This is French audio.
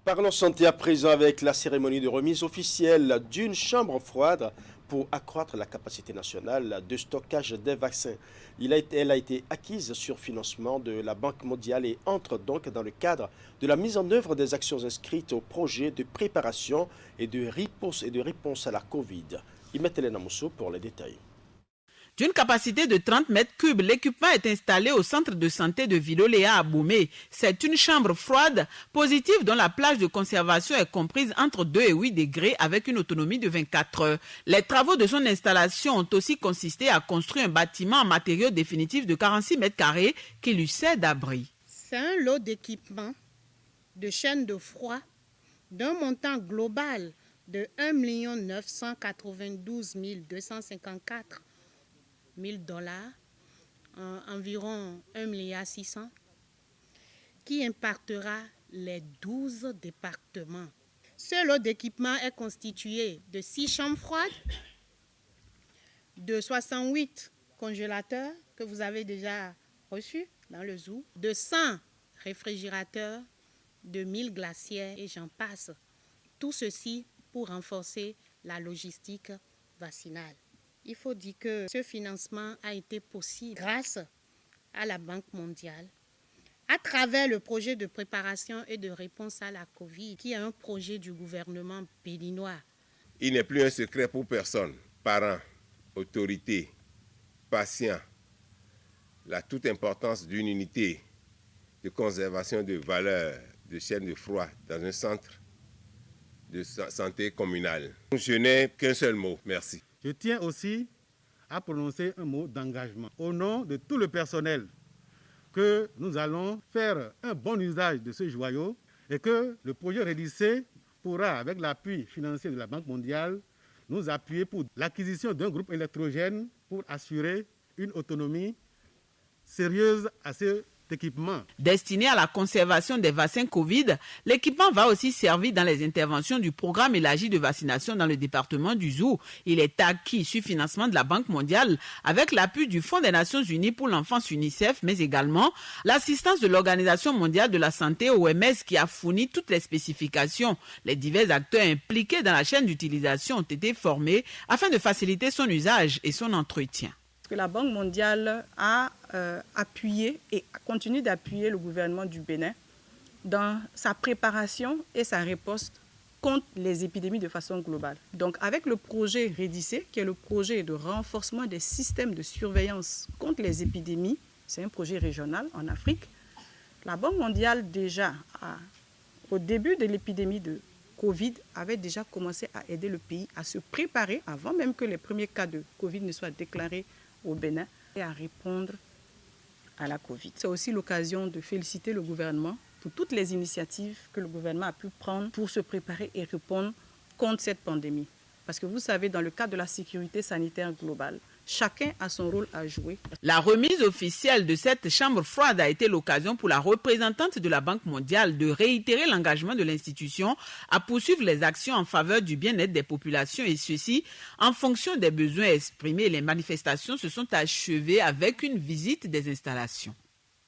Parlons santé à présent avec la cérémonie de remise officielle d'une chambre froide pour accroître la capacité nationale de stockage des vaccins. Elle a été acquise sur financement de la Banque mondiale et entre donc dans le cadre de la mise en œuvre des actions inscrites au projet de préparation et de réponse à la Covid. Imet-Elena Mousso pour les détails. D'une capacité de 30 mètres cubes, l'équipement est installé au centre de santé de Viloléa à Boumé. C'est une chambre froide positive dont la plage de conservation est comprise entre 2 et 8 degrés avec une autonomie de 24 heures. Les travaux de son installation ont aussi consisté à construire un bâtiment en matériaux définitifs de 46 mètres carrés qui lui sert d'abri. C'est un lot d'équipements de chaînes de froid d'un montant global de 1 992 254 $, environ 1,6 milliard, qui impactera les 12 départements. Ce lot d'équipement est constitué de 6 chambres froides, de 68 congélateurs que vous avez déjà reçus dans le zoo, de 100 réfrigérateurs, de 1000 glacières et j'en passe. Tout ceci pour renforcer la logistique vaccinale. Il faut dire que ce financement a été possible grâce à la Banque mondiale, à travers le projet de préparation et de réponse à la Covid, qui est un projet du gouvernement béninois. Il n'est plus un secret pour personne, parents, autorités, patients, la toute importance d'une unité de conservation de valeurs de chaîne de froid dans un centre de santé communal. Je n'ai qu'un seul mot, merci. Je tiens aussi à prononcer un mot d'engagement au nom de tout le personnel que nous allons faire un bon usage de ce joyau et que le projet Rédissé pourra, avec l'appui financier de la Banque mondiale, nous appuyer pour l'acquisition d'un groupe électrogène pour assurer une autonomie sérieuse à ce équipement. Destiné à la conservation des vaccins Covid, l'équipement va aussi servir dans les interventions du programme élargi de vaccination dans le département du Zou. Il est acquis sur financement de la Banque mondiale avec l'appui du Fonds des Nations Unies pour l'enfance UNICEF, mais également l'assistance de l'Organisation mondiale de la santé OMS qui a fourni toutes les spécifications. Les divers acteurs impliqués dans la chaîne d'utilisation ont été formés afin de faciliter son usage et son entretien. Que la Banque mondiale a appuyé et continue d'appuyer le gouvernement du Bénin dans sa préparation et sa riposte contre les épidémies de façon globale. Donc avec le projet Rédissé, qui est le projet de renforcement des systèmes de surveillance contre les épidémies, c'est un projet régional en Afrique, la Banque mondiale déjà, au début de l'épidémie de Covid, avait déjà commencé à aider le pays à se préparer avant même que les premiers cas de Covid ne soient déclarés au Bénin et à répondre à la Covid. C'est aussi l'occasion de féliciter le gouvernement pour toutes les initiatives que le gouvernement a pu prendre pour se préparer et répondre contre cette pandémie. Parce que vous savez, dans le cadre de la sécurité sanitaire globale, chacun a son rôle à jouer. La remise officielle de cette chambre froide a été l'occasion pour la représentante de la Banque mondiale de réitérer l'engagement de l'institution à poursuivre les actions en faveur du bien-être des populations et ceci en fonction des besoins exprimés. Les manifestations se sont achevées avec une visite des installations.